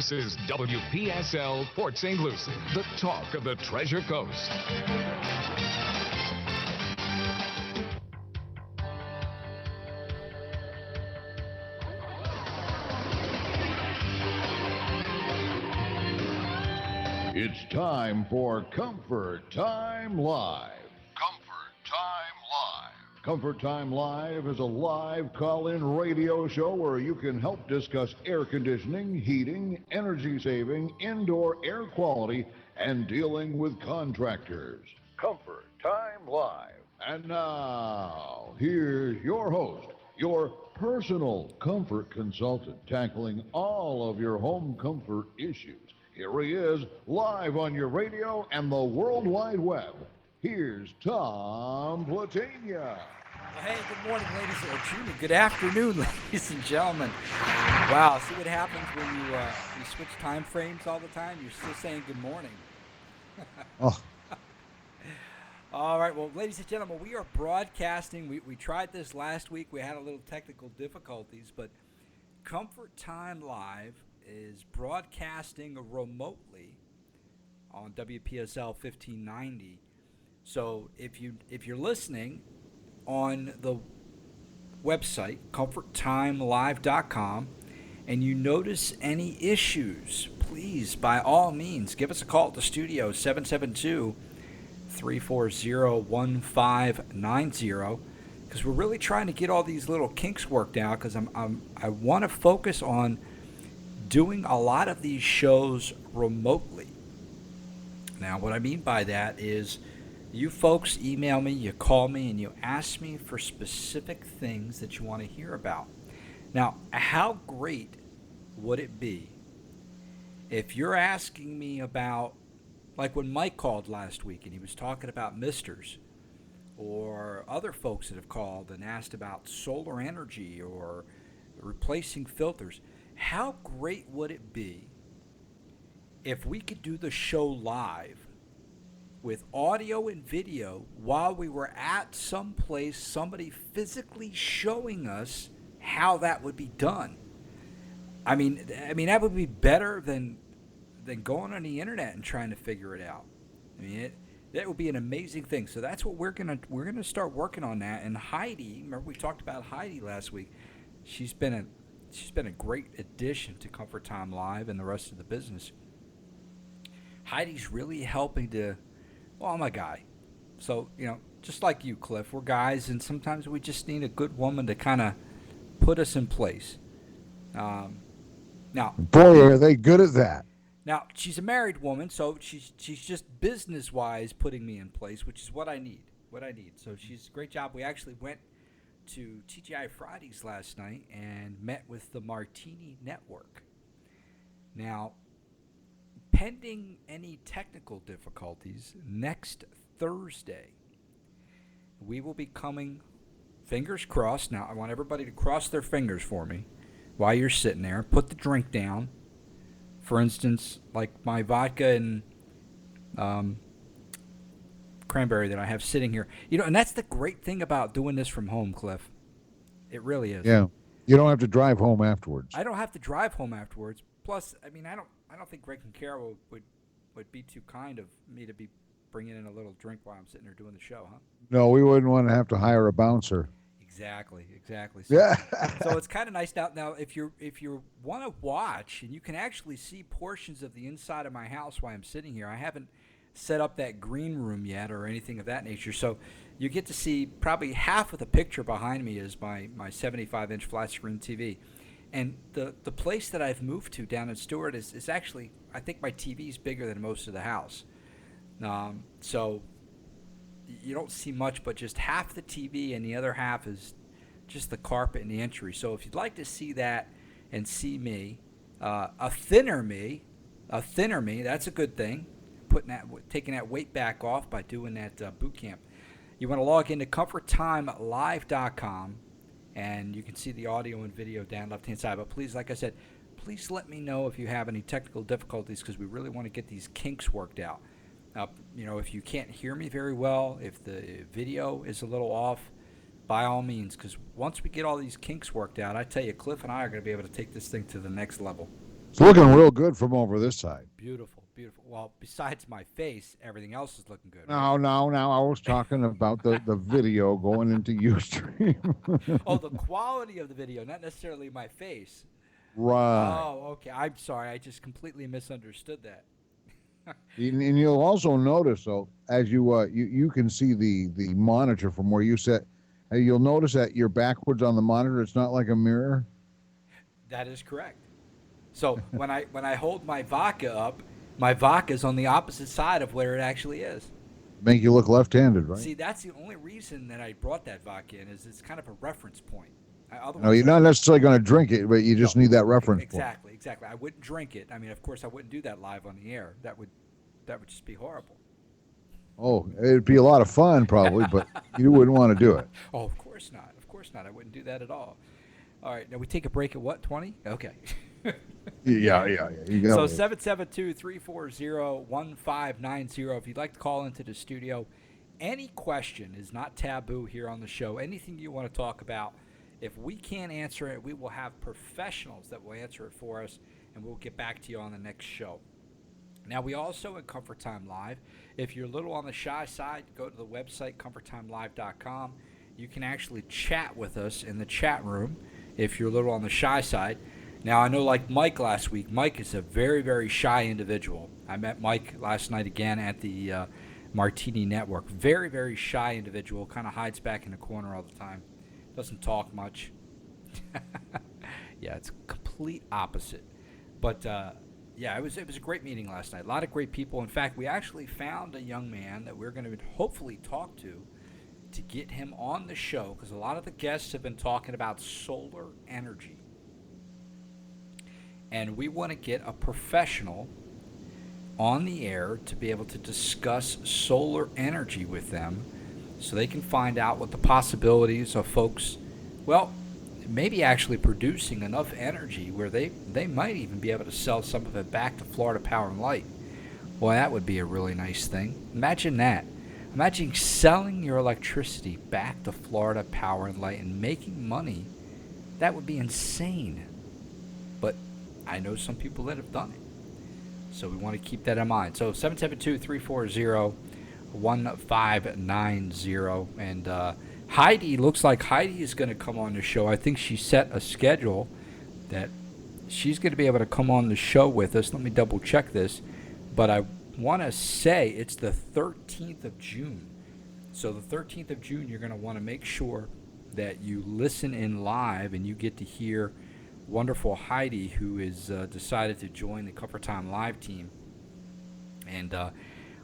This is WPSL Port St. Lucie, the talk of the Treasure Coast. It's time for Comfort Time Live. Comfort Time Live. Comfort Time Live is a live call-in radio show where you can help discuss air conditioning, heating, energy saving, indoor air quality, and dealing with contractors. Comfort Time Live. And now, here's your host, your personal comfort consultant, tackling all of your home comfort issues. Here he is, live on your radio and the World Wide Web. Here's Tom Platania. Hey, good morning, ladies and good afternoon, ladies and gentlemen. Wow, see what happens when you switch time frames all the time? You're still saying good morning. Oh. All right, well, ladies and gentlemen, we are broadcasting. We tried this last week. We had a little technical difficulties, but Comfort Time Live is broadcasting remotely on WPSL 1590. So if you're listening on the website comforttimelive.com and you notice any issues, please by all means give us a call at the studio 772-340-1590, because we're really trying to get all these little kinks worked out, because I want to focus on doing a lot of these shows remotely. Now, what I mean by that is you folks email me, you call me, and you ask me for specific things that you want to hear about. Now, how great would it be if you're asking me about, like when Mike called last week and he was talking about misters, or other folks that have called and asked about solar energy or replacing filters. How great would it be if we could do the show live with audio and video while we were at some place, somebody physically showing us how that would be done? I mean that would be better than going on the internet and trying to figure it out. I mean, that would be an amazing thing. So that's what we're gonna start working on that. And Heidi, remember we talked about Heidi last week? She's been a great addition to Comfort Time Live and the rest of the business. Heidi's really helping to, well, I'm a guy. So, just like you, Cliff, we're guys, and sometimes we just need a good woman to kind of put us in place. Now, boy, are they good at that. Now, she's a married woman, so she's just business-wise putting me in place, which is what I need. So she's a great job. We actually went to TGI Fridays last night and met with the Martini Network. Now, pending any technical difficulties, next Thursday, we will be coming, fingers crossed. Now, I want everybody to cross their fingers for me while you're sitting there. Put the drink down. For instance, like my vodka and cranberry that I have sitting here. And that's the great thing about doing this from home, Cliff. It really is. Yeah. You don't have to drive home afterwards. I don't have to drive home afterwards. Plus, I don't think Greg and Carol would be too kind of me to be bringing in a little drink while I'm sitting there doing the show, huh? No, we wouldn't want to have to hire a bouncer. Exactly. So, yeah. So it's kind of nice now. If you want to watch, and you can actually see portions of the inside of my house while I'm sitting here. I haven't set up that green room yet or anything of that nature. So you get to see probably half of the picture behind me is my 75-inch flat screen TV. And the place that I've moved to down in Stewart is actually, I think my TV is bigger than most of the house. So you don't see much, but just half the TV and the other half is just the carpet and the entry. So if you'd like to see that and see me, a thinner me, that's a good thing. Taking that weight back off by doing that boot camp. You want to log into comforttimelive.com, and you can see the audio and video down left-hand side. But please, like I said, please let me know if you have any technical difficulties, because we really want to get these kinks worked out. If you can't hear me very well, if the video is a little off, by all means, because once we get all these kinks worked out, I tell you, Cliff and I are going to be able to take this thing to the next level. It's looking real good from over this side. Beautiful, beautiful. Well, besides my face, everything else is looking good. No, no, no. I was talking about the video going into Ustream. Oh, the quality of the video, not necessarily my face. Right. Oh, okay. I'm sorry. I just completely misunderstood that. And you'll also notice, though, as you can see the monitor from where you sit. You'll notice that you're backwards on the monitor. It's not like a mirror. That is correct. So when I hold my vodka up, my vodka's on the opposite side of where it actually is. Make you look left-handed, right? See, that's the only reason that I brought that vodka in is it's kind of a reference point. No, you're not necessarily going to drink it, but you just need that reference point. Exactly. I wouldn't drink it. I mean, of course, I wouldn't do that live on the air. That would just be horrible. Oh, it'd be a lot of fun probably, but you wouldn't want to do it. Oh, of course not. Of course not. I wouldn't do that at all. All right, now we take a break at what, 20? Okay. Yeah. You So got it. 772-340-1590. If you'd like to call into the studio, any question is not taboo here on the show. Anything you want to talk about, if we can't answer it, we will have professionals that will answer it for us, and we'll get back to you on the next show. Now, we also at Comfort Time Live, if you're a little on the shy side, go to the website, comforttimelive.com. You can actually chat with us in the chat room if you're a little on the shy side. Now, I know like Mike last week, Mike is a very, very shy individual. I met Mike last night again at the Martini Network. Very, very shy individual, kind of hides back in the corner all the time. Doesn't talk much. Yeah, it's complete opposite. But yeah, it was a great meeting last night. A lot of great people. In fact, we actually found a young man that we're going to hopefully talk to get him on the show, because a lot of the guests have been talking about solar energy. And we want to get a professional on the air to be able to discuss solar energy with them so they can find out what the possibilities of folks, well, maybe actually producing enough energy where they might even be able to sell some of it back to Florida Power and Light. Well, that would be a really nice thing. Imagine that. Imagine selling your electricity back to Florida Power and Light and making money. That would be insane. But I know some people that have done it. So we want to keep that in mind. So 772-340-1590. And Heidi, looks like Heidi is going to come on the show. I think she set a schedule that she's going to be able to come on the show with us. Let me double check this. But I want to say it's the 13th of June. So the 13th of June, you're going to want to make sure that you listen in live and you get to hear wonderful Heidi, who has decided to join the Comfort Time Live team. And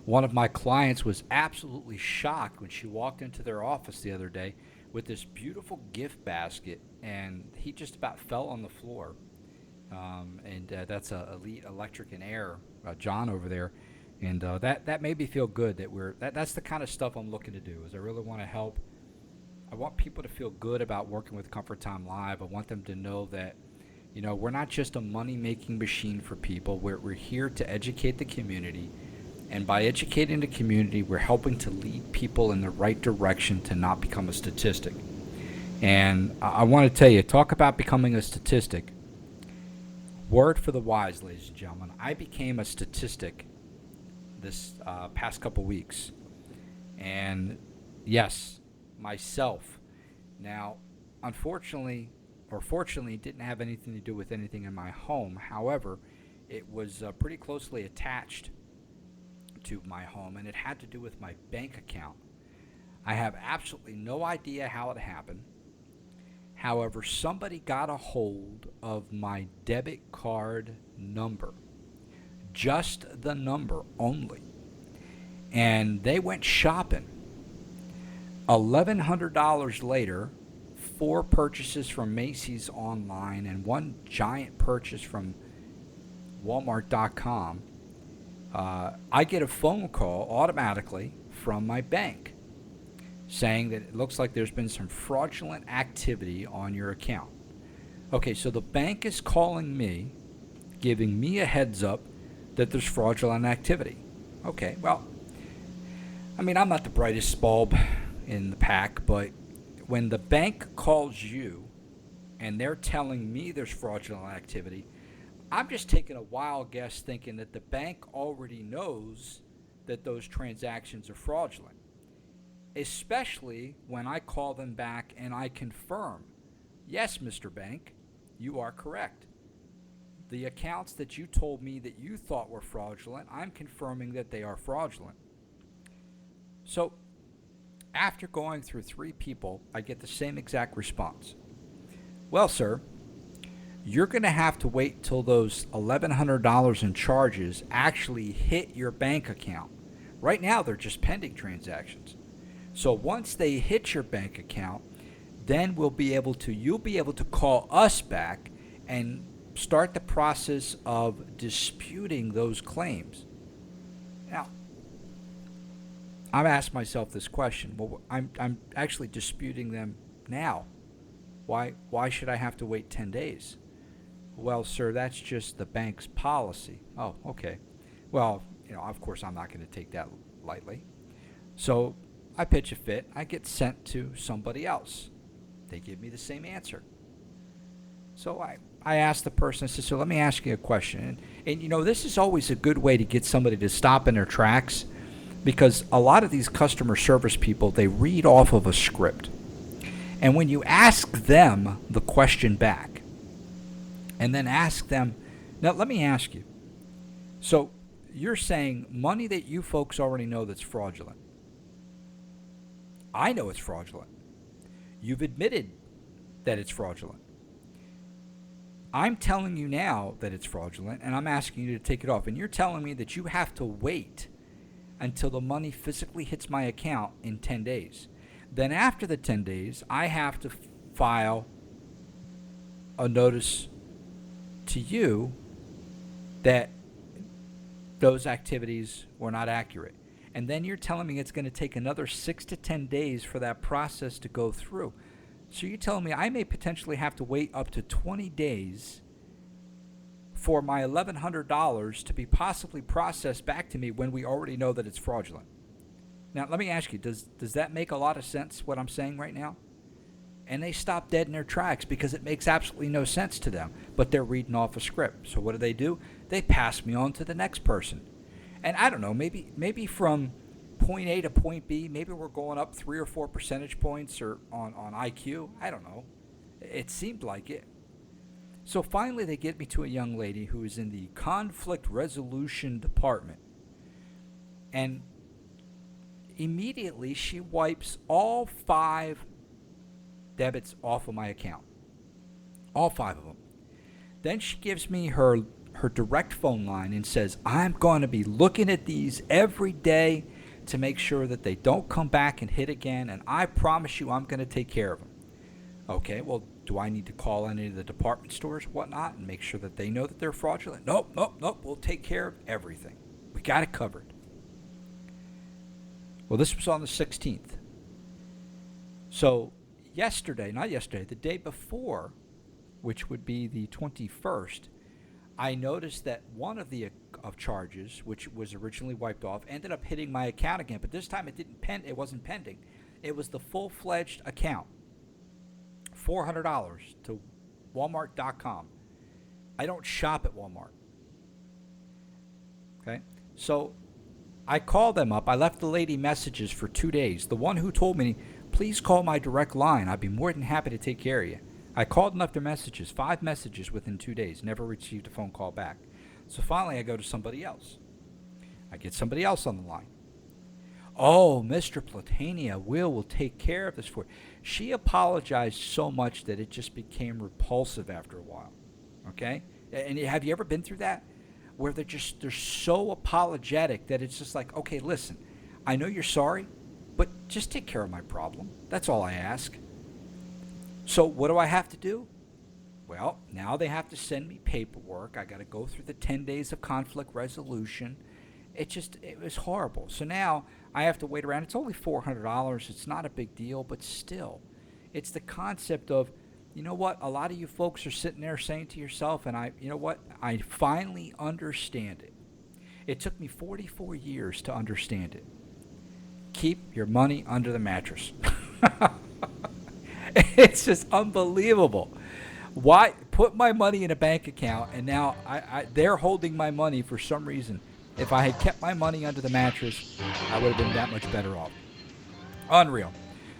one of my clients was absolutely shocked when she walked into their office the other day with this beautiful gift basket, and he just about fell on the floor. And that's Elite Electric and Air, John over there. And that made me feel good that that's the kind of stuff I'm looking to do, is I really want to help. I want people to feel good about working with Comfort Time Live. I want them to know that, you know, we're not just a money-making machine for people. We're here to educate the community. And by educating the community, we're helping to lead people in the right direction to not become a statistic. And I want to tell you, talk about becoming a statistic. Word for the wise, ladies and gentlemen. I became a statistic this past couple weeks. And yes, myself. Now, unfortunately, or fortunately, it didn't have anything to do with anything in my home. However, it was pretty closely attached to my home, and it had to do with my bank account. I have absolutely no idea how it happened. However, somebody got a hold of my debit card number, just the number only, and they went shopping. $1,100 later, 4 purchases from Macy's online and 1 giant purchase from Walmart.com. I get a phone call automatically from my bank saying that it looks like there's been some fraudulent activity on your account. Okay, so the bank is calling me, giving me a heads up that there's fraudulent activity. Okay, well, I mean, I'm not the brightest bulb in the pack, but when the bank calls you and they're telling me there's fraudulent activity, I'm just taking a wild guess thinking that the bank already knows that those transactions are fraudulent, especially when I call them back and I confirm, yes, Mr. Bank, you are correct. The accounts that you told me that you thought were fraudulent, I'm confirming that they are fraudulent. So after going through 3 people, I get the same exact response. Well, sir, you're going to have to wait till those $1,100 in charges actually hit your bank account. Right now, they're just pending transactions. So once they hit your bank account, then you'll be able to call us back and start the process of disputing those claims. Now, I've asked myself this question. Well, I'm actually disputing them now. Why should I have to wait 10 days? Well, sir, that's just the bank's policy. Oh, okay. Well, of course I'm not going to take that lightly. So I pitch a fit. I get sent to somebody else. They give me the same answer. So I asked the person, I said, so let me ask you a question. And this is always a good way to get somebody to stop in their tracks, because a lot of these customer service people, they read off of a script. And when you ask them the question back, and then ask them, now let me ask you, so you're saying money that you folks already know that's fraudulent. I know it's fraudulent. You've admitted that it's fraudulent. I'm telling you now that it's fraudulent, and I'm asking you to take it off. And you're telling me that you have to wait until the money physically hits my account in 10 days. Then after the 10 days, I have to file a notice to you that those activities were not accurate. And then you're telling me it's going to take another 6 to 10 days for that process to go through. So you're telling me I may potentially have to wait up to 20 days for my $1,100 to be possibly processed back to me when we already know that it's fraudulent. Now, let me ask you, does that make a lot of sense, what I'm saying right now? And they stop dead in their tracks because it makes absolutely no sense to them, but they're reading off a script. So what do? They pass me on to the next person. And I don't know, maybe from point A to point B, maybe we're going up 3 or 4 percentage points or on IQ. I don't know. It seemed like it. So finally they get me to a young lady who is in the conflict resolution department. And immediately she wipes all 5 debits off of my account. All 5 of them. Then she gives me her direct phone line and says, I'm going to be looking at these every day to make sure that they don't come back and hit again, and I promise you I'm going to take care of them. Okay, well, do I need to call any of the department stores, whatnot, and make sure that they know that they're fraudulent? Nope. We'll take care of everything. We got it covered. Well, this was on the 16th. So the day before, which would be the 21st, I noticed that one of the charges, which was originally wiped off, ended up hitting my account again. But this time it wasn't pending. It was the full-fledged account. $400 to Walmart.com. I don't shop at Walmart. Okay? So I called them up. I left the lady messages for 2 days. The one who told me, please call my direct line. I'd be more than happy to take care of you. I called and left their messages, 5 messages within 2 days. Never received a phone call back. So finally I go to somebody else. I get somebody else on the line. Oh, Mr. Platania, will take care of this for you. She apologized so much that it just became repulsive after a while. Okay? And have you ever been through that? Where they're so apologetic that it's just like, okay, listen, I know you're sorry, but just take care of my problem. That's all I ask. So what do I have to do? Well, now they have to send me paperwork. I got to go through the 10 days of conflict resolution. It was horrible. So now I have to wait around. It's only $400. It's not a big deal, but still, it's the concept of, you know what? A lot of you folks are sitting there saying to yourself, and I finally understand it. It took me 44 years to understand it. Keep your money under the mattress. It's just unbelievable. Why? put my money in a bank account, and now they're holding my money for some reason. If I had kept my money under the mattress, I would have been that much better off. Unreal.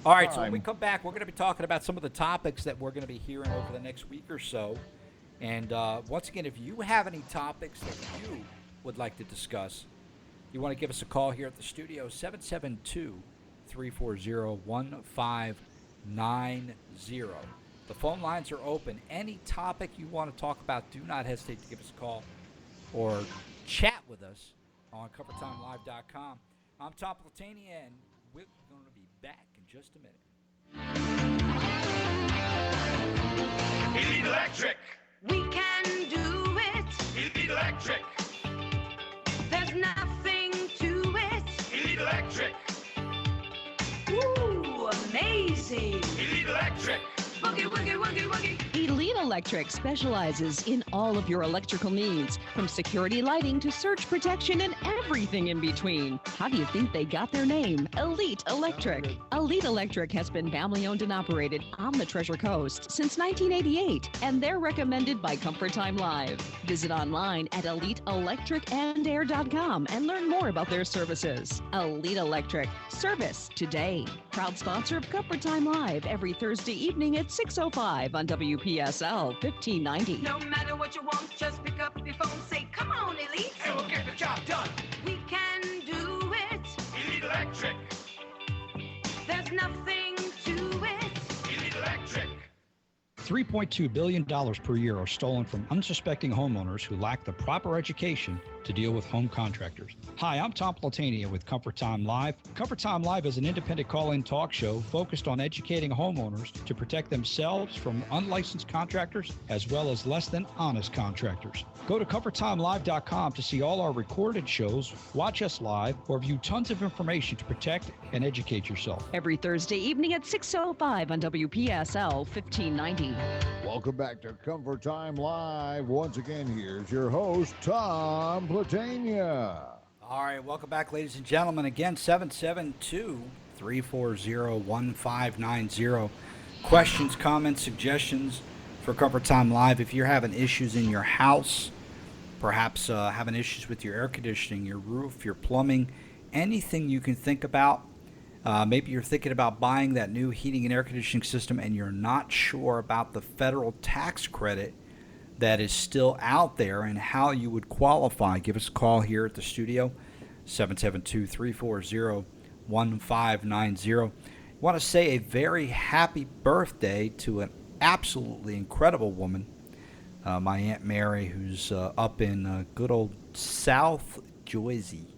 All right, so when we come back, we're going to be talking about some of the topics that we're going to be hearing over the next week or so. And once again, if you have any topics that you would like to discuss, you want to give us a call here at the studio, 772-340-1590. The phone lines are open. Any topic you want to talk about, do not hesitate to give us a call or chat with us on CoverTimeLive.com. I'm Tom Platania, and we're going to be back in just a minute. Elite Electric. We can do it. Elite Electric. There's nothing to it. Elite Electric. Ooh, amazing. Elite Electric. Boogie, woogie, woogie, woogie. Elite Electric specializes in all of your electrical needs, from security lighting to surge protection and everything in between. How do you think they got their name? Elite Electric. Elite Electric has been family owned and operated on the Treasure Coast since 1988, and they're recommended by Comfort Time Live. Visit online at eliteelectricandair.com and learn more about their services. Elite Electric. Service today. Proud sponsor of Comfort Time Live every Thursday evening at 6:05 on WPSL 1590. No matter what you want, just pick up your phone, say, come on, Elite. And we'll get the job done. We can do it. Elite Electric. There's nothing to it. Elite Electric. $3.2 billion per year are stolen from unsuspecting homeowners who lack the proper education to deal with home contractors. Hi, I'm Tom Platania with Comfort Time Live. Comfort Time Live is an independent call-in talk show focused on educating homeowners to protect themselves from unlicensed contractors as well as less than honest contractors. Go to ComfortTimeLive.com to see all our recorded shows, watch us live, or view tons of information to protect and educate yourself. Every Thursday evening at 6:05 on WPSL 1590. Welcome back to Comfort Time Live. Once again, here's your host, Tom Platania. All right, welcome back, ladies and gentlemen. Again, 772-340-1590. Questions, comments, suggestions for Comfort Time Live. If you're having issues in your house, perhaps having issues with your air conditioning, your roof, your plumbing, anything you can think about. Maybe you're thinking about buying that new heating and air conditioning system and you're not sure about the federal tax credit that is still out there and how you would qualify. Give us a call here at the studio, 772-340-1590. I want to say a very happy birthday to an absolutely incredible woman, my Aunt Mary, who's up in good old South Jersey.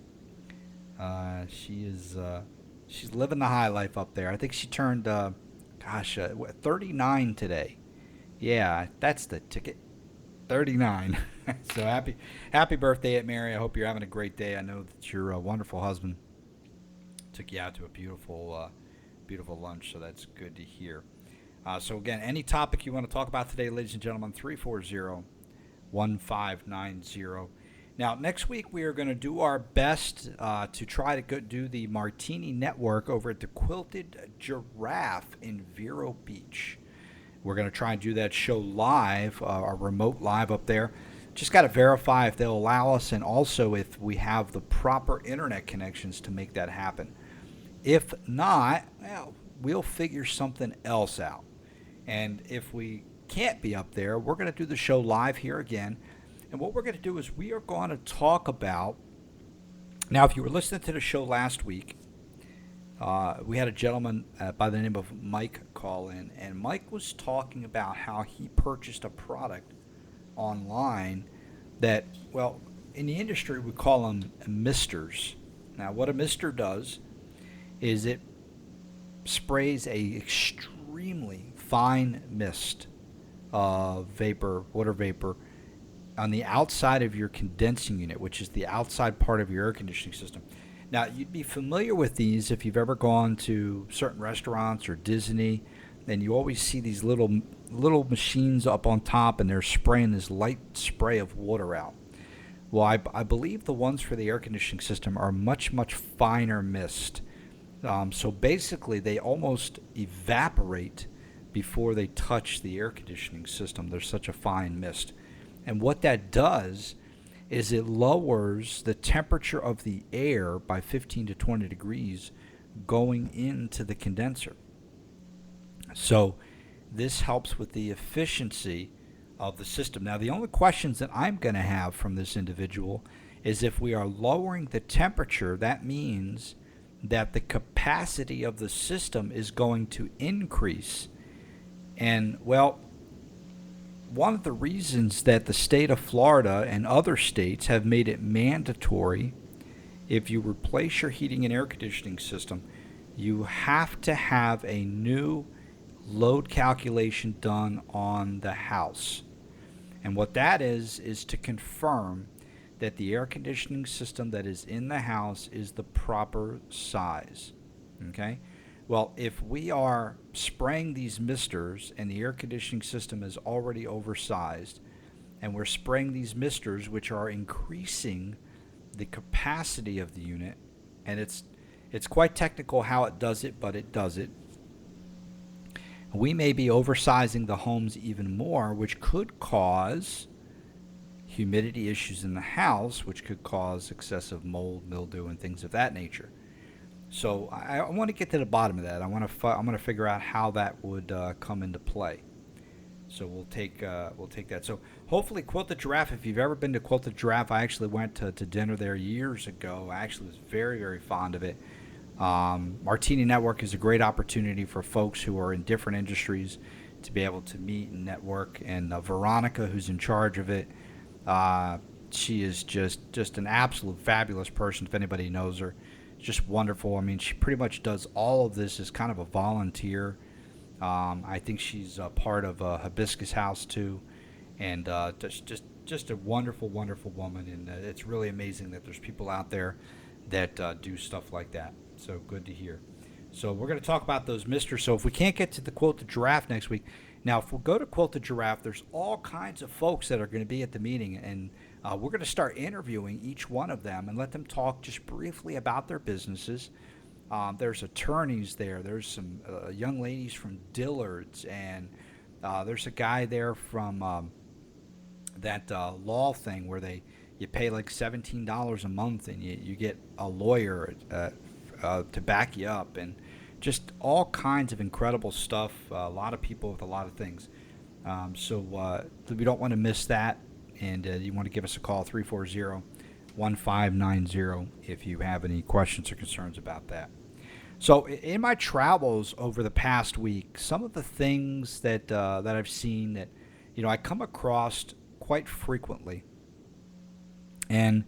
She's living the high life up there. I think she turned, 39 today. Yeah, that's the ticket. 39. So happy birthday, Aunt Mary. I hope you're having a great day. I know that your wonderful husband took you out to a beautiful lunch, so that's good to hear. So again, any topic you want to talk about today, ladies and gentlemen, 340-1590. Now, next week we are going to do our best to try to do the Martini Network over at the Quilted Giraffe in Vero Beach. We're going to try and do that show live, our remote live up there. Just got to verify if they'll allow us and also if we have the proper internet connections to make that happen. If not, well, we'll figure something else out. And if we can't be up there, we're going to do the show live here again. And what we're going to do is we are going to talk about, now if you were listening to the show last week, we had a gentleman by the name of Mike call in, and Mike was talking about how he purchased a product online that, well, in the industry we call them misters. Now what a mister does is it sprays a extremely fine mist of vapor, water vapor, on the outside of your condensing unit, which is the outside part of your air conditioning system. Now, you'd be familiar with these if you've ever gone to certain restaurants or Disney, and you always see these little machines up on top, and they're spraying this light spray of water out. Well, I believe the ones for the air conditioning system are much, much finer mist. So basically, they almost evaporate before they touch the air conditioning system. There's such a fine mist. And what that does is it lowers the temperature of the air by 15 to 20 degrees going into the condenser. So this helps with the efficiency of the system. Now, the only questions that I'm going to have from this individual is if we are lowering the temperature, that means that the capacity of the system is going to increase. And, well, one of the reasons that the state of Florida and other states have made it mandatory, if you replace your heating and air conditioning system, you have to have a new load calculation done on the house. And what that is to confirm that the air conditioning system that is in the house is the proper size. Okay? Well, if we are spraying these misters and the air conditioning system is already oversized, and we're spraying these misters which are increasing the capacity of the unit, and it's quite technical how it does it, but it does it. We may be oversizing the homes even more, which could cause humidity issues in the house, which could cause excessive mold, mildew, and things of that nature. So I want to get to the bottom of that. I'm going to figure out how that would come into play. So we'll take that. So hopefully Quilted Giraffe, if you've ever been to Quilted Giraffe, I actually went to dinner there years ago. I actually was very, very fond of it. Martini Network is a great opportunity for folks who are in different industries to be able to meet and network. And Veronica, who's in charge of it, she is just an absolute fabulous person. If anybody knows her, just wonderful. I mean, she pretty much does all of this as kind of a volunteer. I think she's a part of Hibiscus House too, and just a wonderful, wonderful woman. And it's really amazing that there's people out there that do stuff like that. So good to hear. So we're going to talk about those misters. So if we can't get to the Quilted Giraffe next week, now if we go to Quilted Giraffe, there's all kinds of folks that are going to be at the meeting, and we're going to start interviewing each one of them and let them talk just briefly about their businesses. There's attorneys there. There's some young ladies from Dillard's, and there's a guy there from that law thing where you pay like $17 a month and you get a lawyer to back you up, and just all kinds of incredible stuff. A lot of people with a lot of things. So we don't want to miss that, and you want to give us a call, 340-1590, if you have any questions or concerns about that. So in my travels over the past week, some of the things that I've seen that I come across quite frequently, and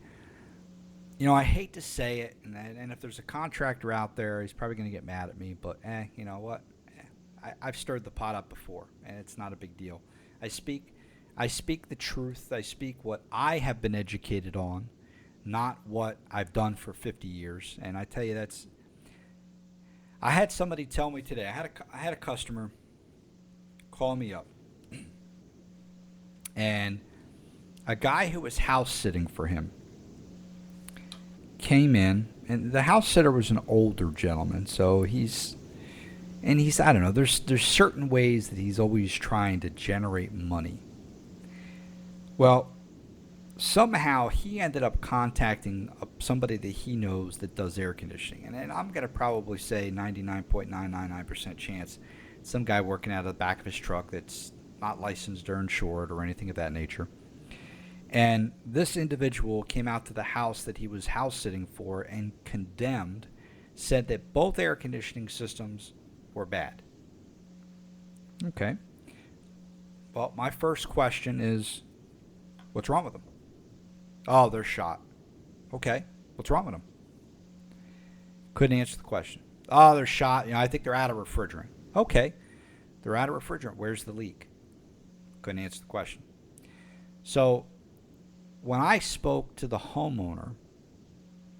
I hate to say it, and if there's a contractor out there, he's probably going to get mad at me, but you know what? I've stirred the pot up before, and it's not a big deal. I speak the truth. I speak what I have been educated on, not what I've done for 50 years. And I tell you, I had somebody tell me today. I had a customer call me up, and a guy who was house sitting for him came in, and the house sitter was an older gentleman, so he's I don't know, there's certain ways that he's always trying to generate money. Well, somehow he ended up contacting somebody that he knows that does air conditioning, and I'm going to probably say 99.999% chance some guy working out of the back of his truck that's not licensed or insured or anything of that nature. And this individual came out to the house that he was house sitting for and said that both air conditioning systems were bad. Okay. Well, my first question is, what's wrong with them? Oh, they're shot. Okay. What's wrong with them? Couldn't answer the question. Oh, they're shot. I think they're out of refrigerant. Okay. They're out of refrigerant. Where's the leak? Couldn't answer the question. So when I spoke to the homeowner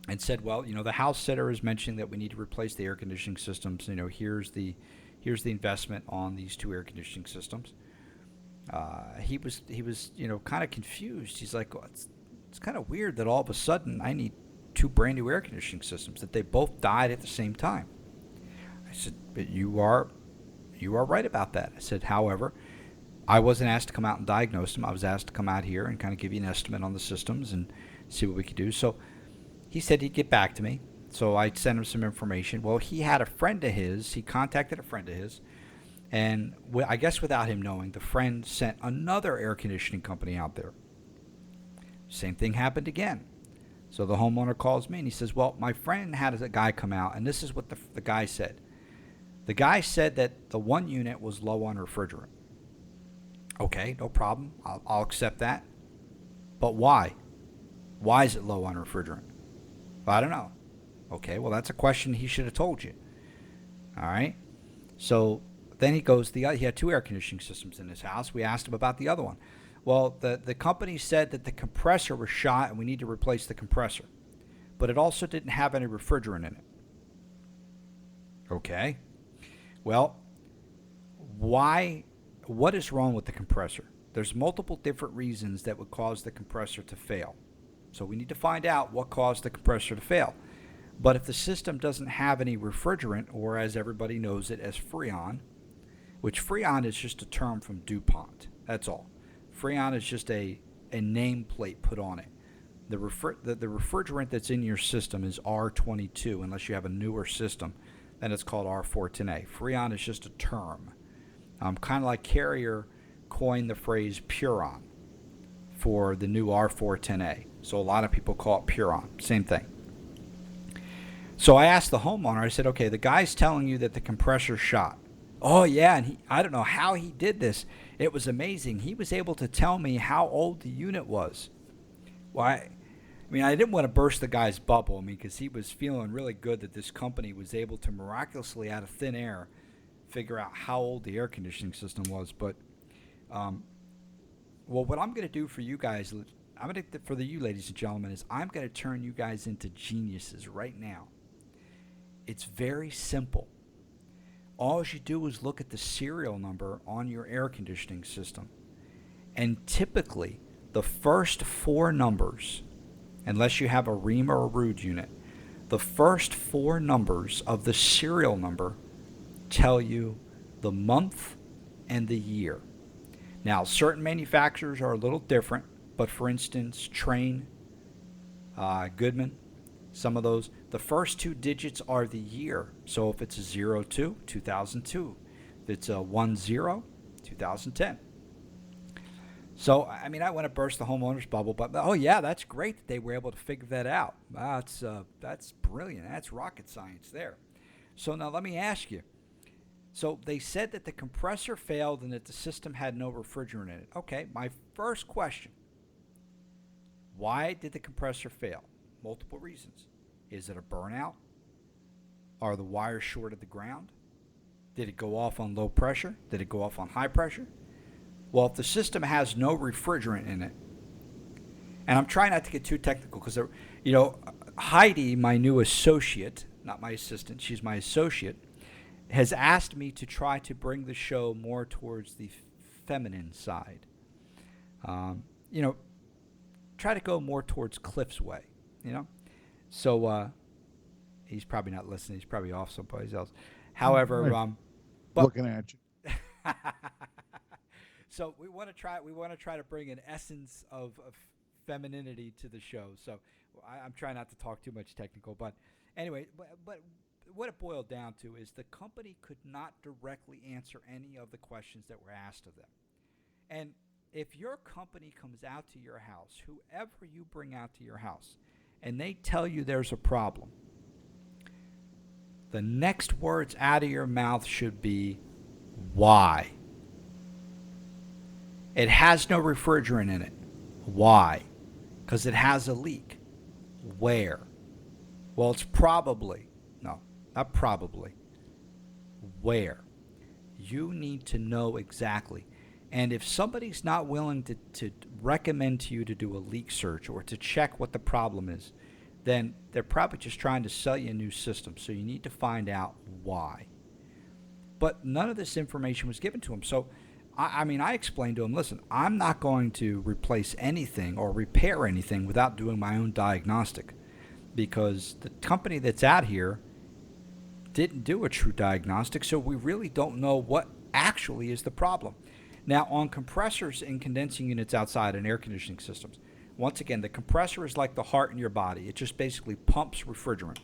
and said, well, the house sitter is mentioning that we need to replace the air conditioning systems. Here's the investment on these two air conditioning systems. He was kind of confused. He's like, well, it's kind of weird that all of a sudden I need two brand new air conditioning systems, that they both died at the same time. I said, but you are You are right about that. I said, however, I wasn't asked to come out and diagnose them. I was asked to come out here and kind of give you an estimate on the systems and see what we could do. So he said he'd get back to me. So I sent him some information. Well, he had a friend of his. He contacted a friend of his. And I guess without him knowing, the friend sent another air conditioning company out there. Same thing happened again. So the homeowner calls me and he says, well, my friend had a guy come out, and this is what the guy said. The guy said that the one unit was low on refrigerant. Okay, no problem. I'll accept that. But why? Why is it low on refrigerant? I don't know. Okay, well, that's a question he should have told you. All right. So then he goes, he had 2 air conditioning systems in his house. We asked him about the other one. Well, the company said that the compressor was shot and we need to replace the compressor. But it also didn't have any refrigerant in it. Okay. Well, what is wrong with the compressor? There's multiple different reasons that would cause the compressor to fail. So we need to find out what caused the compressor to fail. But if the system doesn't have any refrigerant, or as everybody knows it as Freon, which Freon is just a term from DuPont, that's all. Freon is just a nameplate put on it. The refrigerant that's in your system is R22, unless you have a newer system, then it's called R410A. Freon is just a term. Kind of like Carrier coined the phrase Puron for the new R410A. So a lot of people call it Puron. Same thing. So I asked the homeowner, I said, okay, the guy's telling you that the compressor's shot. Oh, yeah, and I don't know how he did this. It was amazing. He was able to tell me how old the unit was. Well, I didn't want to burst the guy's bubble, because he was feeling really good that this company was able to miraculously, out of thin air, figure out how old the air conditioning system was. But, well, what I'm going to do for you guys, for you ladies and gentlemen, is I'm going to turn you guys into geniuses right now. It's very simple. All you do is look at the serial number on your air conditioning system. And typically, the first 4 numbers, unless you have a Ream or a Rude unit, the first 4 numbers of the serial number tell you the month and the year. Now, certain manufacturers are a little different, but for instance, Trane, Goodman, some of those, the first 2 digits are the year. So if it's a 02, 2002. If it's a 10, 2010. So, I want to burst the homeowner's bubble, but oh yeah, that's great that they were able to figure that out. That's brilliant. That's rocket science there. So now let me ask you. So they said that the compressor failed and that the system had no refrigerant in it. Okay, my first question. Why did the compressor fail? Multiple reasons. Is it a burnout? Are the wires short at the ground? Did it go off on low pressure? Did it go off on high pressure? Well, if the system has no refrigerant in it, and I'm trying not to get too technical because, Heidi, my new associate, not my assistant, she's my associate, has asked me to try to bring the show more towards the feminine side. Try to go more towards Cliff's way, So he's probably not listening. He's probably off someplace else. However, looking at you. So we want to try to bring an essence of femininity to the show. So I'm trying not to talk too much technical, but anyway, but what it boiled down to is the company could not directly answer any of the questions that were asked of them. And if your company comes out to your house, whoever you bring out to your house, and they tell you there's a problem, the next words out of your mouth should be, why? It has no refrigerant in it. Why? Because it has a leak. Where? Well, it's probably, no, not probably. Where? You need to know exactly. And if somebody's not willing to recommend to you to do a leak search or to check what the problem is, then they're probably just trying to sell you a new system. So you need to find out why. But none of this information was given to him. So, I explained to him, listen, I'm not going to replace anything or repair anything without doing my own diagnostic, because the company that's out here didn't do a true diagnostic, so we really don't know what actually is the problem. Now, on compressors and condensing units outside and air conditioning systems, once again, the compressor is like the heart in your body. It just basically pumps refrigerant.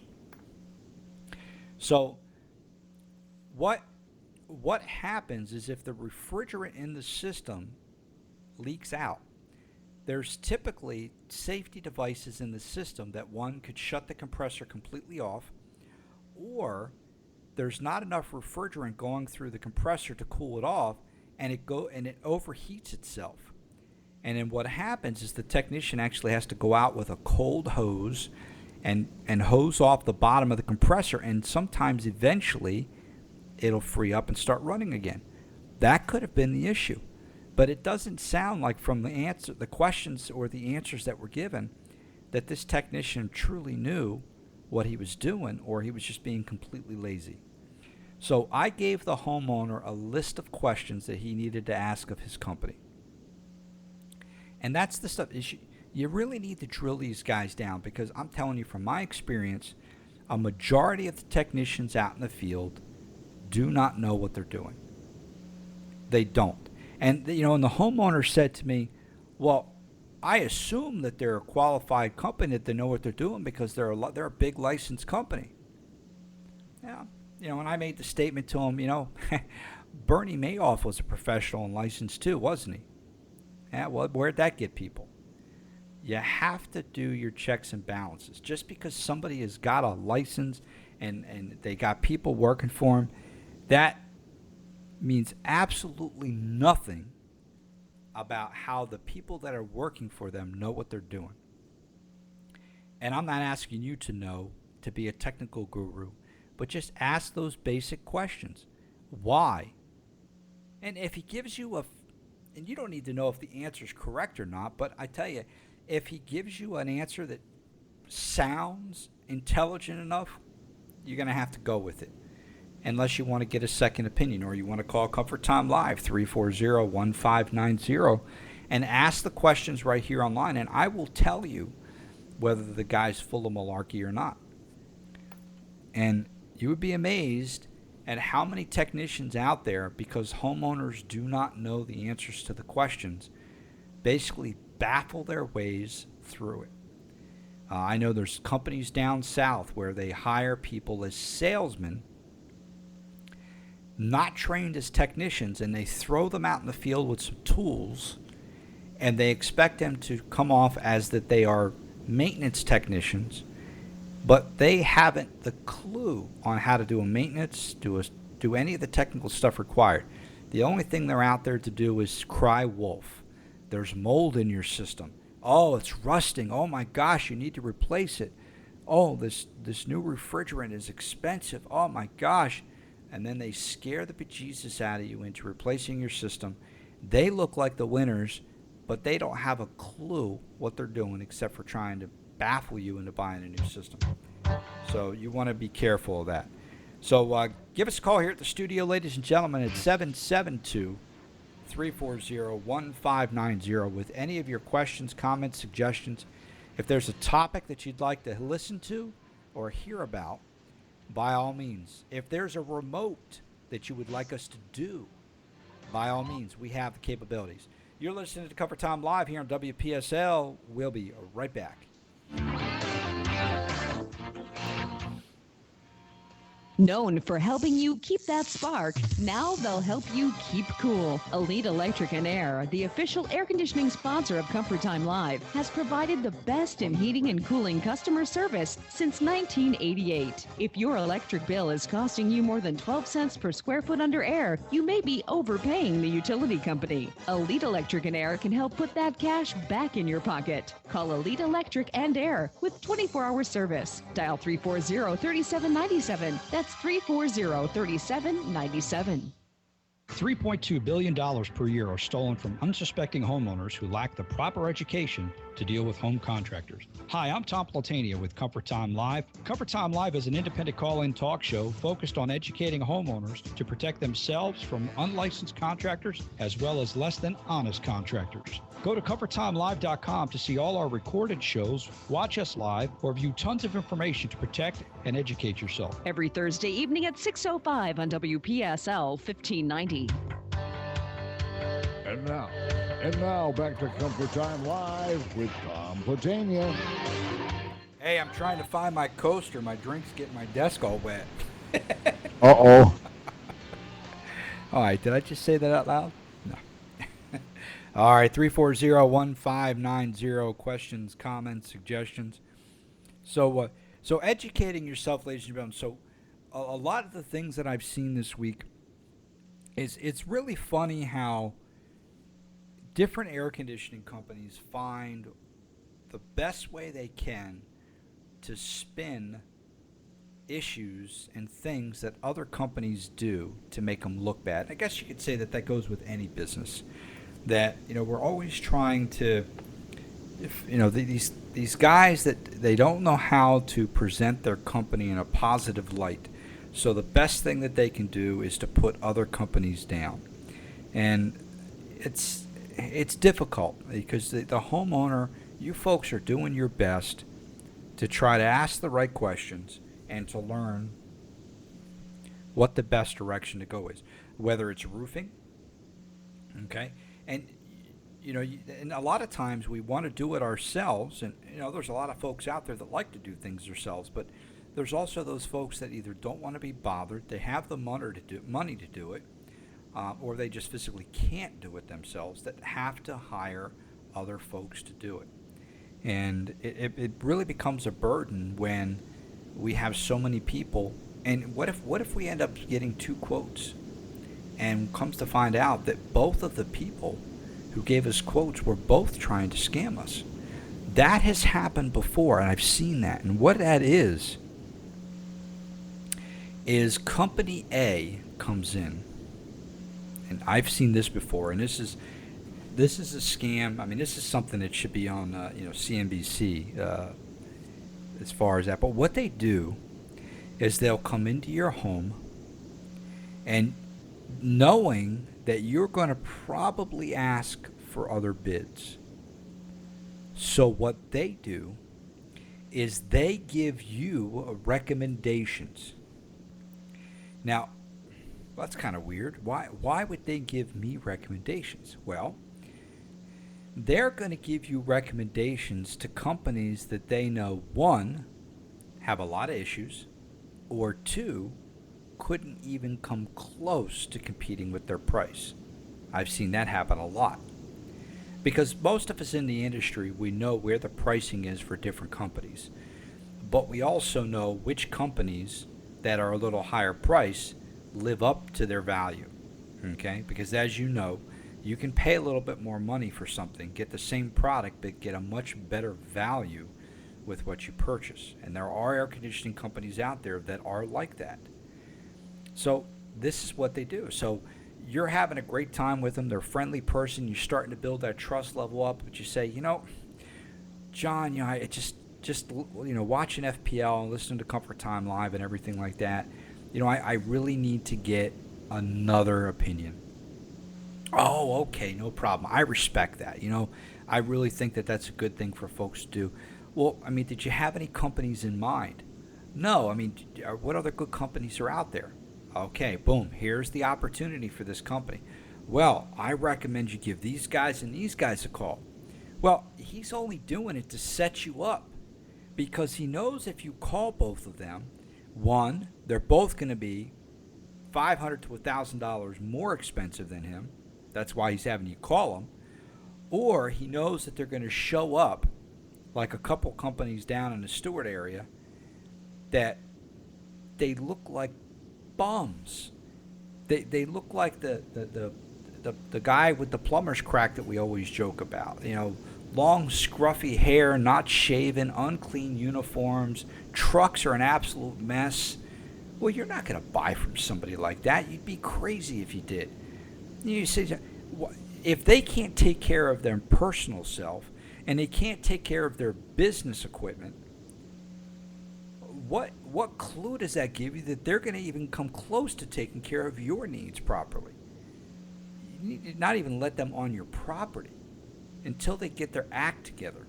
So what happens is if the refrigerant in the system leaks out, there's typically safety devices in the system that one could shut the compressor completely off, or there's not enough refrigerant going through the compressor to cool it off, and it overheats itself. And then what happens is the technician actually has to go out with a cold hose and hose off the bottom of the compressor, and sometimes eventually it'll free up and start running again. That could have been the issue. But it doesn't sound like from the questions or the answers that were given that this technician truly knew what he was doing, or he was just being completely lazy. So I gave the homeowner a list of questions that he needed to ask of his company. And that's the stuff. You really need to drill these guys down, because I'm telling you from my experience, a majority of the technicians out in the field do not know what they're doing. They don't. And, and the homeowner said to me, well, I assume that they're a qualified company, that they know what they're doing, because they're a big licensed company. Yeah. And I made the statement to him, Bernie Madoff was a professional and licensed too, wasn't he? Yeah, well, where'd that get people? You have to do your checks and balances. Just because somebody has got a license and they got people working for them, that means absolutely nothing about how the people that are working for them know what they're doing. And I'm not asking you to know, to be a technical guru, but just ask those basic questions. Why? And if he gives you and you don't need to know if the answer is correct or not, but I tell you, if he gives you an answer that sounds intelligent enough, you're going to have to go with it. Unless you want to get a second opinion, or you want to call Comfort Time Live, 340-1590, and ask the questions right here online, and I will tell you whether the guy's full of malarkey or not. And you would be amazed at how many technicians out there, because homeowners do not know the answers to the questions, basically baffle their ways through it. I know there's companies down south where they hire people as salesmen, not trained as technicians, and they throw them out in the field with some tools, and they expect them to come off as that they are maintenance technicians, but they haven't the clue on how to do a maintenance, do any of the technical stuff required. The only thing they're out there to do is cry wolf. There's mold in your system. Oh, it's rusting. Oh my gosh, you need to replace it. Oh, this new refrigerant is expensive. Oh my gosh. And then they scare the bejesus out of you into replacing your system. They look like the winners, but they don't have a clue what they're doing except for trying to baffle you into buying a new system. So you want to be careful of that. So give us a call here at the studio, ladies and gentlemen, at 772-340-1590 with any of your questions, comments, suggestions. If there's a topic that you'd like to listen to or hear about, by all means. If there's a remote that you would like us to do, by all means, we have the capabilities. You're listening to Comfort Time Live here on WPSL. We'll be right back. Known for helping you keep that spark, now they'll help you keep cool. Elite Electric and Air, the official air conditioning sponsor of Comfort Time Live, has provided the best in heating and cooling customer service since 1988. If your electric bill is costing you more than 12 cents per square foot under air, you may be overpaying the utility company. Elite Electric and Air can help put that cash back in your pocket. Call Elite Electric and Air with 24-hour service. Dial 340-3797. That's 340-3797. $3.2 billion per year are stolen from unsuspecting homeowners who lack the proper education to deal with home contractors. Hi, I'm Tom Platania with Comfort Time Live. Comfort Time Live is an independent call-in talk show focused on educating homeowners to protect themselves from unlicensed contractors as well as less than honest contractors. Go to ComfortTimeLive.com to see all our recorded shows, watch us live, or view tons of information to protect and educate yourself. Every Thursday evening at 6:05 on WPSL 1590. And now back to Comfort Time Live with Tom Platania. Hey, I'm trying to find my coaster. My drink's getting my desk all wet. Uh-oh. All right, did I just say that out loud? No. All right, 340-1590, questions, comments, suggestions. So educating yourself, ladies and gentlemen. So a lot of the things that I've seen this week is it's really funny how different air conditioning companies find the best way they can to spin issues and things that other companies do to make them look bad. I guess you could say that goes with any business. That, we're always trying to, these guys that they don't know how to present their company in a positive light. So the best thing that they can do is to put other companies down. And it's difficult because the homeowner, you folks are doing your best to try to ask the right questions and to learn what the best direction to go is, whether it's roofing, okay? And, and a lot of times we want to do it ourselves, and, there's a lot of folks out there that like to do things themselves, but there's also those folks that either don't want to be bothered, they have the money to do it, or they just physically can't do it themselves, that have to hire other folks to do it. And it really becomes a burden when we have so many people. And what if we end up getting 2 quotes, and comes to find out that both of the people who gave us quotes were both trying to scam us? That has happened before, and I've seen that. And what that is company A comes in, and I've seen this before, and this is a scam. I mean, this is something that should be on CNBC as far as that. But what they do is they'll come into your home, and knowing that you're going to probably ask for other bids. So what they do is they give you recommendations. Now, that's kind of weird. Why would they give me recommendations? Well, they're going to give you recommendations to companies that they know, 1, have a lot of issues, or 2, couldn't even come close to competing with their price. I've seen that happen a lot. Because most of us in the industry, we know where the pricing is for different companies. But we also know which companies that are a little higher price live up to their value. Okay? Because as you know, you can pay a little bit more money for something, get the same product, but get a much better value with what you purchase. And there are air conditioning companies out there that are like that. So this is what they do. So you're having a great time with them. They're a friendly person. You're starting to build that trust level up. But you say, John, I just watching FPL and listening to Comfort Time Live and everything like that, I really need to get another opinion. Oh, okay, no problem. I respect that. I really think that that's a good thing for folks to do. Well, I mean, did you have any companies in mind? No. I mean, what other good companies are out there? Okay, boom, here's the opportunity for this company. Well, I recommend you give these guys and these guys a call. Well, he's only doing it to set you up, because he knows if you call both of them, 1, they're both going to be $500 to $1,000 more expensive than him. That's why he's having you call them. Or he knows that they're going to show up like a couple companies down in the Stewart area that they look like bums. They look like the guy with the plumber's crack that we always joke about. Long scruffy hair, not shaven, unclean uniforms. Trucks are an absolute mess. Well, you're not going to buy from somebody like that. You'd be crazy if you did. You say, if they can't take care of their personal self and they can't take care of their business equipment, what clue does that give you that they're going to even come close to taking care of your needs properly? You need to not even let them on your property. until they get their act together.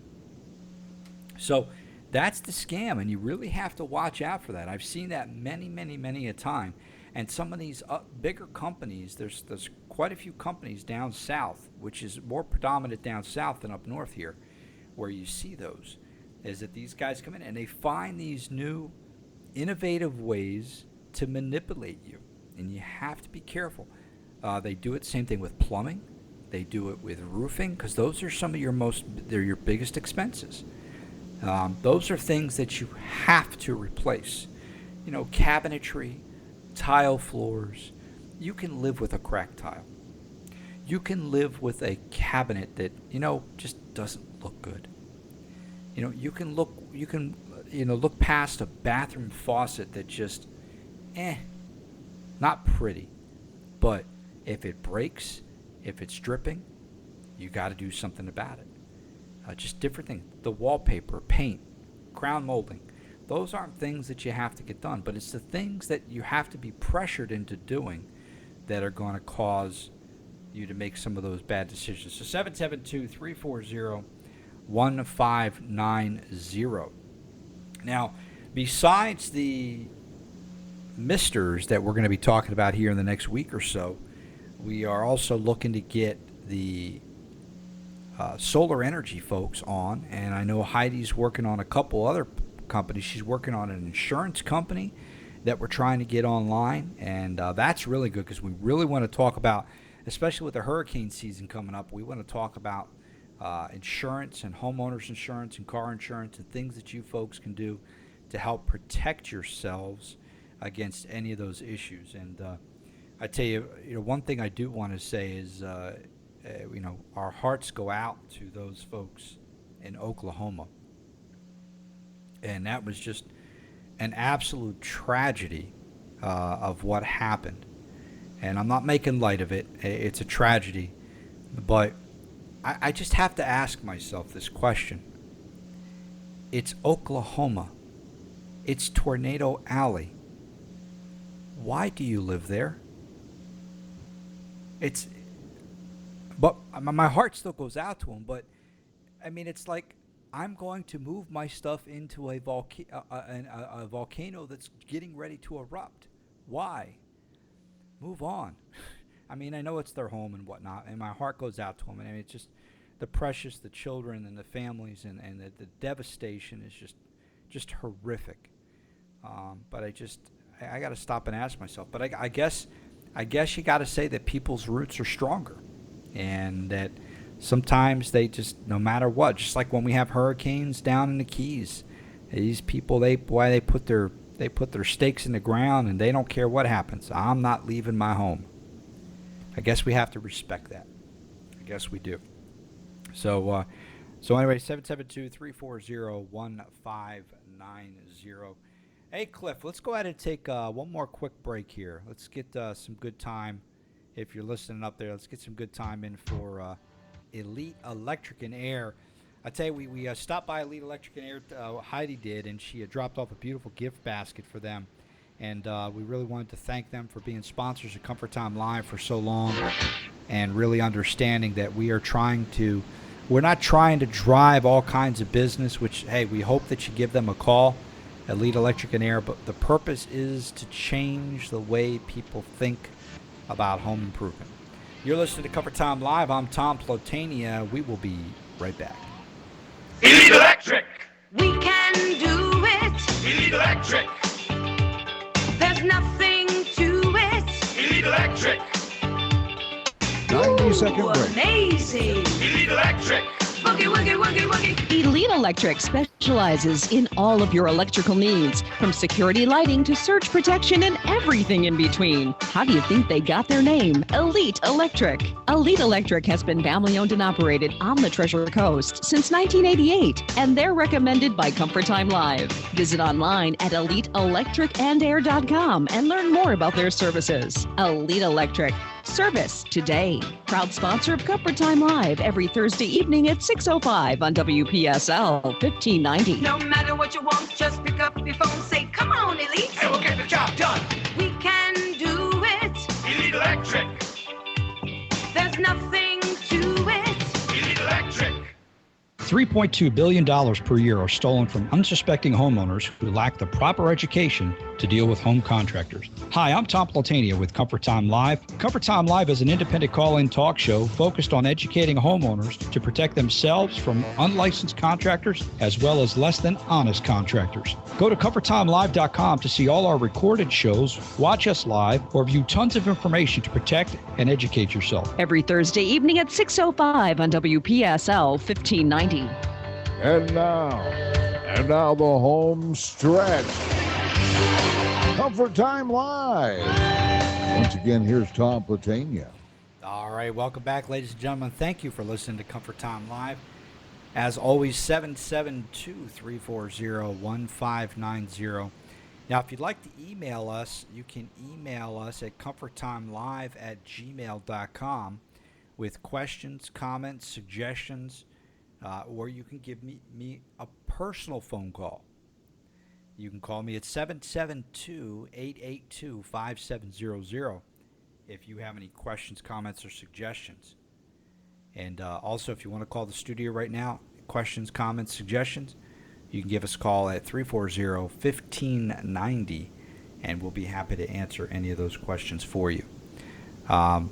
So that's the scam, and you really have to watch out for that. I've seen that many a time. And some of these bigger companies, there's quite a few companies down south, which is more predominant down south than up north here, where you see those, is that these guys come in and they find these new innovative ways to manipulate you. And you have to be careful. They do it, same thing with plumbing. They do it with roofing, because those are some of they're your biggest expenses. Those are things that you have to replace. You know, cabinetry, tile floors. You can live with a cracked tile. You can live with a cabinet that, just doesn't look good. You can look past a bathroom faucet that just, not pretty. But if it breaks, if it's dripping, you got to do something about it. Just different things. The wallpaper, paint, crown molding. Those aren't things that you have to get done, but it's the things that you have to be pressured into doing that are going to cause you to make some of those bad decisions. So 772-340-1590. Now, besides the misters that we're going to be talking about here in the next week or so, we are also looking to get the solar energy folks on, and I know Heidi's working on a couple other companies. She's working on an insurance company that we're trying to get online, and that's really good because we really want to talk about, especially with the hurricane season coming up, we want to talk about insurance and homeowners insurance and car insurance and things that you folks can do to help protect yourselves against any of those issues. And I tell you, one thing I do want to say is, our hearts go out to those folks in Oklahoma. And that was just an absolute tragedy of what happened. And I'm not making light of it. It's a tragedy. But I just have to ask myself this question. It's Oklahoma. It's Tornado Alley. Why do you live there? But my heart still goes out to them. But, I mean, it's like I'm going to move my stuff into a volcano that's getting ready to erupt. Why? Move on. I mean, I know it's their home and whatnot, and my heart goes out to them. I mean, it's just the precious, the children and the families, and the devastation is just horrific. But I got to stop and ask myself. But I guess you got to say that people's roots are stronger, and that sometimes they just, no matter what, just like when we have hurricanes down in the Keys, these people, they put their stakes in the ground and they don't care what happens. I'm not leaving my home. I guess we have to respect that. I guess we do. So anyway, 772-340-1590. Hey, Cliff, let's go ahead and take one more quick break here. Let's get some good time. If you're listening up there, let's get some good time in for Elite Electric and Air. I tell you, we stopped by Elite Electric and Air. Heidi did, and she dropped off a beautiful gift basket for them. And we really wanted to thank them for being sponsors of Comfort Time Live for so long, and really understanding that we're not trying to drive all kinds of business, which, hey, we hope that you give them a call, Elite Electric and Air, but the purpose is to change the way people think about home improvement. You're listening to Comfort Time Live. I'm Tom Plotania. We will be right back. Elite Electric! We can do it. Elite Electric! There's nothing to it. Elite Electric! 90-second break. Amazing. Elite Electric! Woogie, woogie, woogie, woogie. Elite Electric specializes in all of your electrical needs, from security lighting to surge protection and everything in between. How do you think they got their name? Elite Electric. Elite Electric has been family-owned and operated on the Treasure Coast since 1988, and they're recommended by Comfort Time Live. Visit online at eliteelectricandair.com and learn more about their services. Elite Electric. Service today. Proud sponsor of Comfort Time Live every Thursday evening at 6:05 on WPSL 1590. No matter what you want, just pick up your phone, say, come on, Elite. And we'll get the job done! We can do it. Elite Electric! There's nothing to it. Elite Electric! $3.2 billion per year are stolen from unsuspecting homeowners who lack the proper education to deal with home contractors. Hi, I'm Tom Platania with Comfort Time Live. Comfort Time Live is an independent call-in talk show focused on educating homeowners to protect themselves from unlicensed contractors as well as less than honest contractors. Go to ComfortTimeLive.com to see all our recorded shows, watch us live, or view tons of information to protect and educate yourself. Every Thursday evening at 6:05 on WPSL 1590. And now the home stretch. Comfort Time Live. Once again, here's Tom Platania. All right, welcome back, ladies and gentlemen. Thank you for listening to Comfort Time Live. As always, 772-340-1590. Now, if you'd like to email us, you can email us at comforttimelive@gmail.com with questions, comments, suggestions, or you can give me a personal phone call. You can call me at 772-882-5700 if you have any questions, comments, or suggestions. And also, if you want to call the studio right now, questions, comments, suggestions, you can give us a call at 340-1590, and we'll be happy to answer any of those questions for you.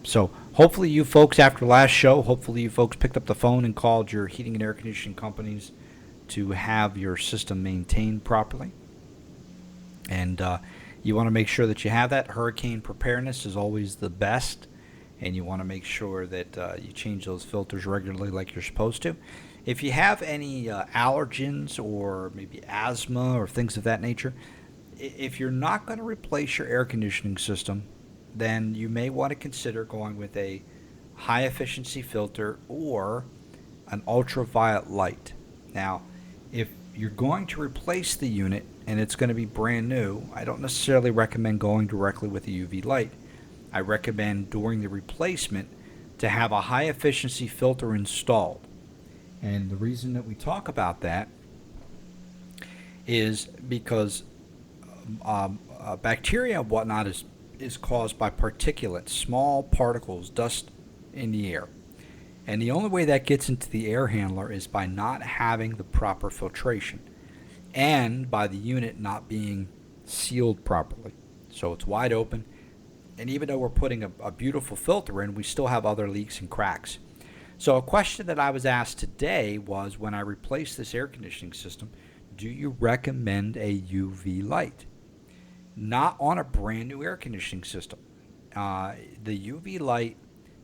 So hopefully you folks, after last show, hopefully you folks picked up the phone and called your heating and air conditioning companies to have your system maintained properly. And you want to make sure that you have that. Hurricane preparedness is always the best, and you want to make sure that you change those filters regularly like you're supposed to. If you have any allergens or maybe asthma or things of that nature, if you're not going to replace your air conditioning system, then you may want to consider going with a high efficiency filter or an ultraviolet light. Now, if you're going to replace the unit and it's going to be brand new, I don't necessarily recommend going directly with a UV light. I recommend during the replacement to have a high efficiency filter installed. And the reason that we talk about that is because bacteria and whatnot is caused by particulates, small particles, dust in the air. And the only way that gets into the air handler is by not having the proper filtration and by the unit not being sealed properly. So it's wide open. And even though we're putting a beautiful filter in, we still have other leaks and cracks. So a question that I was asked today was, when I replace this air conditioning system, do you recommend a UV light? Not on a brand new air conditioning system. The UV light,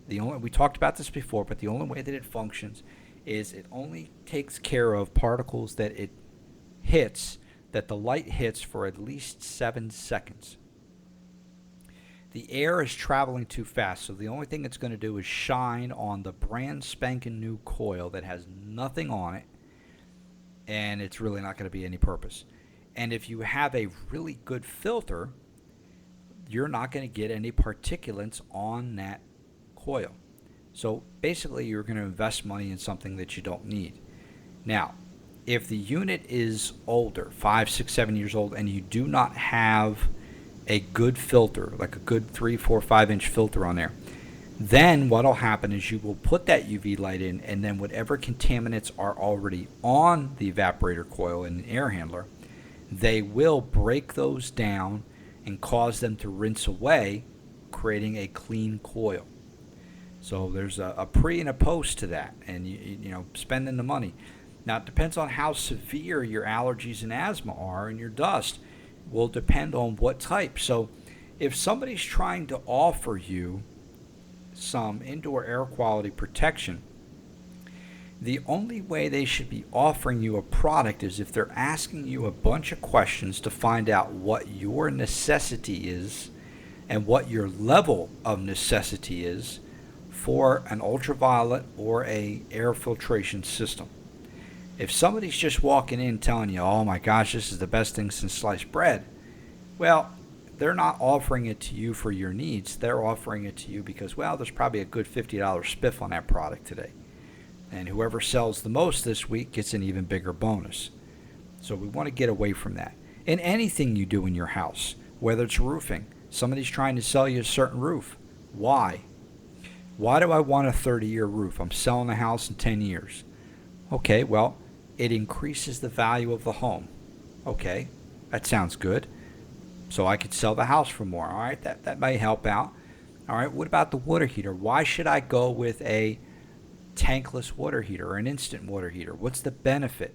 we talked about this before, but the only way that it functions is it only takes care of particles that it hits, that the light hits for at least 7 seconds. The air is traveling too fast, so the only thing it's going to do is shine on the brand spanking new coil that has nothing on it, and it's really not going to be any purpose. And if you have a really good filter, you're not going to get any particulates on that coil. So basically, you're going to invest money in something that you don't need. Now, if the unit is older, 5, 6, 7 years old, and you do not have a good filter, like a good 3, 4, 5-inch filter on there, then what will happen is you will put that UV light in, and then whatever contaminants are already on the evaporator coil in the air handler, they will break those down and cause them to rinse away, creating a clean coil. So there's a pre and a post to that, and you know, spending the money. Now it depends on how severe your allergies and asthma are, and your dust will depend on what type. So if somebody's trying to offer you some indoor air quality protection, the only way they should be offering you a product is if they're asking you a bunch of questions to find out what your necessity is and what your level of necessity is for an ultraviolet or a air filtration system. If somebody's just walking in telling you, oh my gosh, this is the best thing since sliced bread, well, they're not offering it to you for your needs. They're offering it to you because, well, there's probably a good $50 spiff on that product today. And whoever sells the most this week gets an even bigger bonus. So we want to get away from that. In anything you do in your house, whether it's roofing, somebody's trying to sell you a certain roof. Why? Why do I want a 30-year roof? I'm selling the house in 10 years. Okay, well, it increases the value of the home. Okay, that sounds good. So I could sell the house for more. All right, that may help out. All right, what about the water heater? Why should I go with a tankless water heater or an instant water heater? What's the benefit?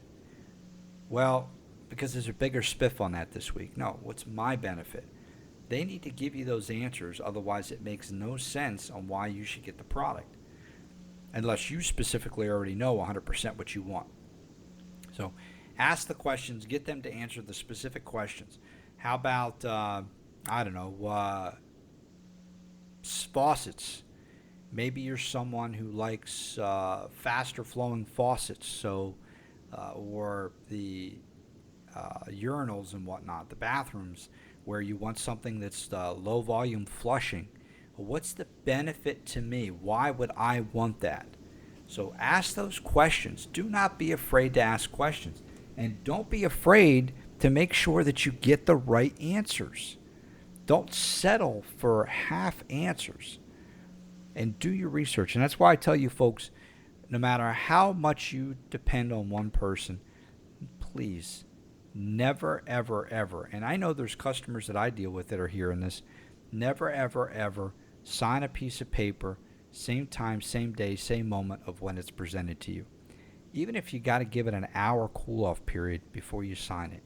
Well, because there's a bigger spiff on that this week. No, what's my benefit? They need to give you those answers, otherwise it makes no sense on why you should get the product, unless you specifically already know 100% what you want. So ask the questions, get them to answer the specific questions. How about, faucets? Maybe you're someone who likes faster flowing faucets, so or the urinals and whatnot, the bathrooms, where you want something that's low volume flushing. What's the benefit to me? Why would I want that? So ask those questions. Do not be afraid to ask questions. And don't be afraid to make sure that you get the right answers. Don't settle for half answers. And do your research. And that's why I tell you folks, no matter how much you depend on one person, please never, ever, ever, and I know there's customers that I deal with that are hearing this, never, ever, ever sign a piece of paper, same time, same day, same moment of when it's presented to you. Even if you got to give it an hour cool-off period before you sign it,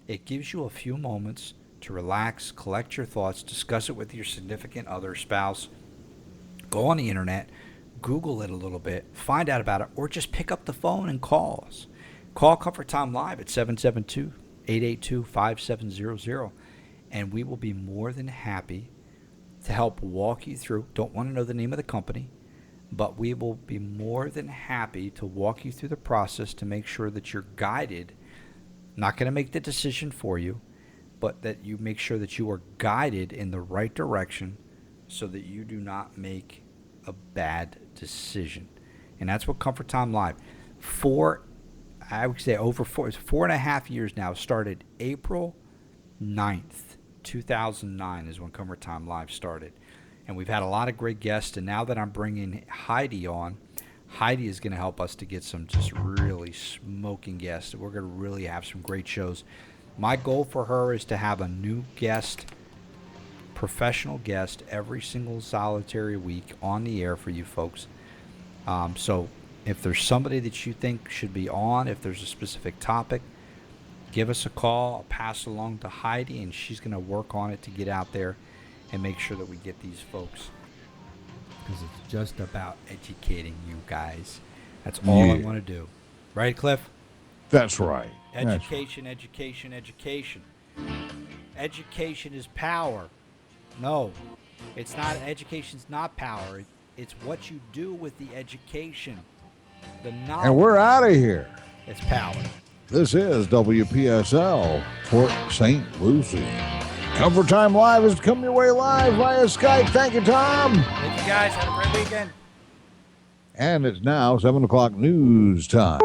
it gives you a few moments to relax, collect your thoughts, discuss it with your significant other, spouse, go on the internet, Google it a little bit, find out about it, or just pick up the phone and call us. Call Comfort Time Live at 772-882-5700, and we will be more than happy to help walk you through. Don't want to know the name of the company, but we will be more than happy to walk you through the process to make sure that you're guided. Not going to make the decision for you, but that you make sure that you are guided in the right direction so that you do not make a bad decision. And that's what Comfort Time Live, I would say over 4.5 years now, started April 9th, 2009 is when Comfort Time Live started. And we've had a lot of great guests, and now that I'm bringing Heidi on, Heidi is going to help us to get some just really smoking guests. We're going to really have some great shows. My goal for her is to have a new guest, professional guest, every single solitary week on the air for you folks. So if there's somebody that you think should be on, if there's a specific topic, give us a call. I'll pass it along to Heidi, and she's going to work on it to get out there and make sure that we get these folks. Because it's just about educating you guys. That's all I want to do. Right, Cliff? That's right. Education, education, education. Education is power. No, it's not. Education's not power. It's what you do with the education. The knowledge. And we're out of here. It's power. This is WPSL, Port St. Lucie. Comfort Time Live is coming your way live via Skype. Thank you, Tom. Thank you, guys. Have a great weekend. And it's now 7 o'clock news time.